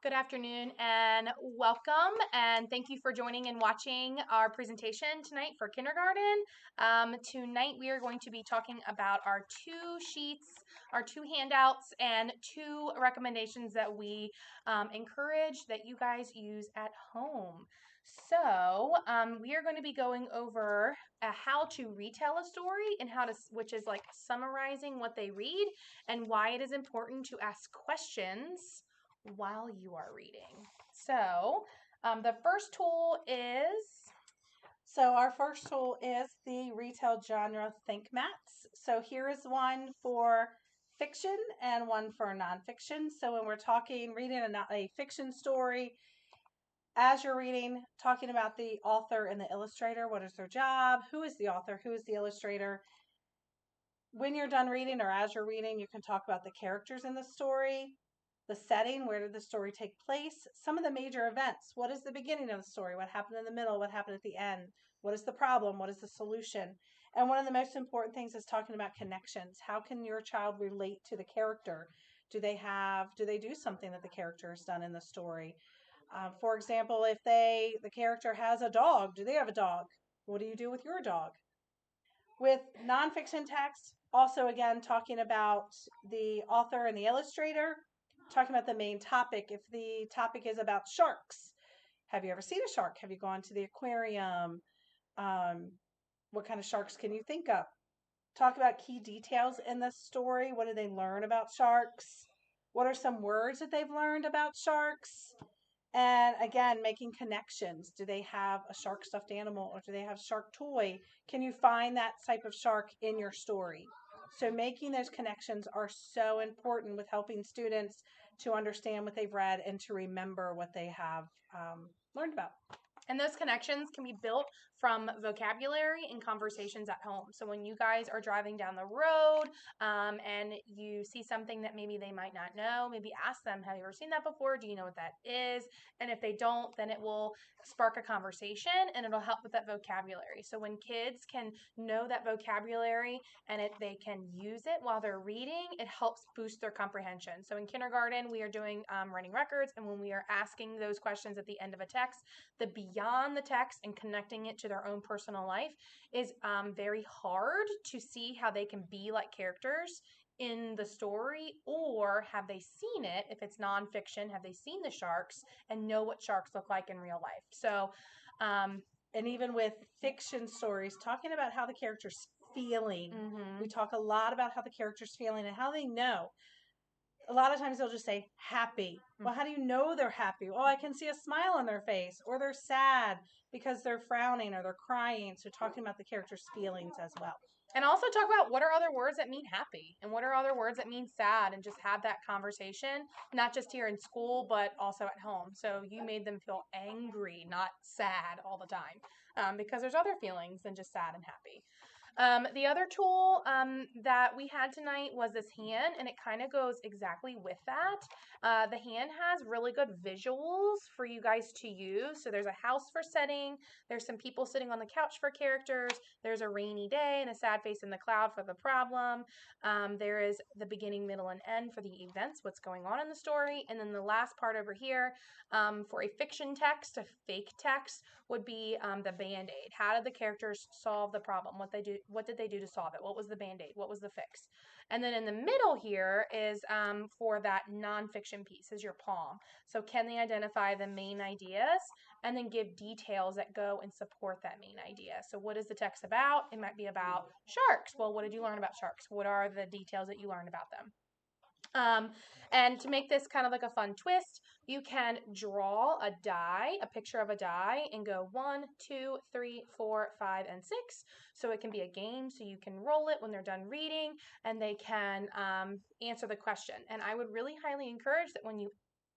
Good afternoon and welcome, and thank you for joining and watching our presentation tonight for kindergarten. Tonight we are going to be talking about our two sheets, our two handouts, and two recommendations that we encourage that you guys use at home. So we are going to be going over how to retell a story and which is like summarizing what they read and why it is important to ask questions while you are reading. So the first tool is our first tool is the Retell Genre Think Mats. So here is one for fiction and one for nonfiction. So when we're reading a fiction story, as you're reading, talking about the author and the illustrator, what is their job, who is the author, who is the illustrator. When you're done reading or as you're reading, you can talk about the characters in the story, the setting, where did the story take place, some of the major events. What is the beginning of the story? What happened in the middle? What happened at the end? What is the problem? What is the solution? And one of the most important things is talking about connections. How can your child relate to the character? Do they do something that the character has done in the story? For example, if the character has a dog, do they have a dog? What do you do with your dog? With nonfiction text, also again talking about the author and the illustrator, talking about the main topic. If the topic is about sharks, have you ever seen a shark? Have you gone to the aquarium? What kind of sharks can you think of? Talk about key details in the story. What did they learn about sharks? What are some words that they've learned about sharks? And again, making connections. Do they have a shark stuffed animal or do they have shark toy? Can you find that type of shark in your story? So making those connections are so important with helping students to understand what they've read and to remember what they have learned about. And those connections can be built from vocabulary and conversations at home. So when you guys are driving down the road and you see something that maybe they might not know, maybe ask them, have you ever seen that before? Do you know what that is? And if they don't, then it will spark a conversation and it'll help with that vocabulary. So when kids can know that vocabulary and they can use it while they're reading, it helps boost their comprehension. So in kindergarten, we are doing writing records, and when we are asking those questions at the end of a text, the beyond the text and connecting it to their own personal life is very hard to see how they can be like characters in the story, or have they seen it? If it's nonfiction, have they seen the sharks and know what sharks look like in real life? So, and even with fiction stories, talking about how the character's feeling. We talk a lot about how the character's feeling and how they know. A lot of times they'll just say happy. Well, how do you know they're happy? Oh, I can see a smile on their face, or they're sad because they're frowning or they're crying. So talking about the character's feelings as well. And also talk about what are other words that mean happy and what are other words that mean sad, and just have that conversation, not just here in school, but also at home. So you made them feel angry, not sad all the time, because there's other feelings than just sad and happy. The other tool that we had tonight was this hand, and it kind of goes exactly with that. The hand has really good visuals for you guys to use. So there's a house for setting, there's some people sitting on the couch for characters, there's a rainy day and a sad face in the cloud for the problem. There is the beginning, middle, and end for the events, what's going on in the story. And then the last part over here for a fiction text, a fake text, would be the Band-Aid. How did the characters solve the problem? What did they do to solve it? What was the Band-Aid? What was the fix? And then in the middle here is for that nonfiction piece, is your palm. So can they identify the main ideas and then give details that go and support that main idea? So what is the text about? It might be about sharks. Well, what did you learn about sharks? What are the details that you learned about them? And to make this kind of like a fun twist, you can draw a picture of a die, and go 1, 2, 3, 4, 5, and 6. So it can be a game, so you can roll it when they're done reading, and they can answer the question. And I would really highly encourage that when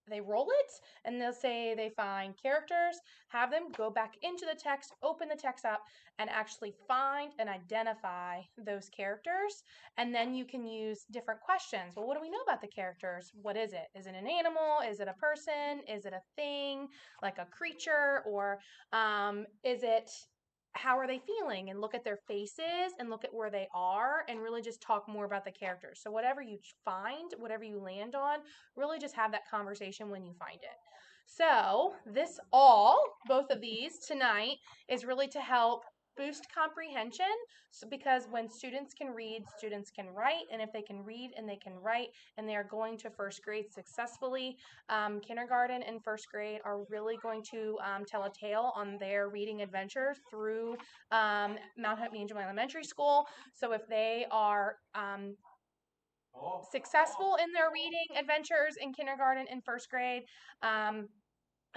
they roll it and they'll say they find characters, have them go back into the text, open the text up, and actually find and identify those characters. And then you can use different questions. Well, what do we know about the characters? What is it? Is it an animal? Is it a person? Is it a thing, like a creature? Or is it how are they feeling, and look at their faces and look at where they are and really just talk more about the characters. So whatever you find, whatever you land on, really just have that conversation when you find it. So both of these tonight is really to help boost comprehension, so because when students can read, students can write, and if they can read and they can write and they are going to first grade successfully, kindergarten and first grade are really going to tell a tale on their reading adventure through Mount Hope Angel Elementary School. So if they are successful in their reading adventures in kindergarten and first grade,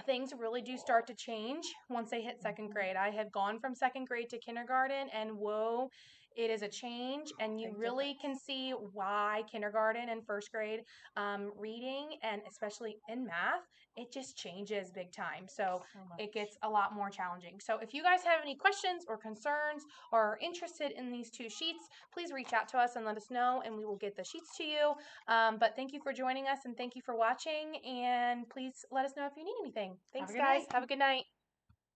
things really do start to change once they hit second grade. I have gone from second grade to kindergarten, and whoa, it is a change, and you really can see why kindergarten and first grade reading, and especially in math, it just changes big time. So it gets a lot more challenging. So if you guys have any questions or concerns or are interested in these two sheets, please reach out to us and let us know, and we will get the sheets to you. But thank you for joining us, and thank you for watching, and please let us know if you need anything. Thanks, guys. Have a good night.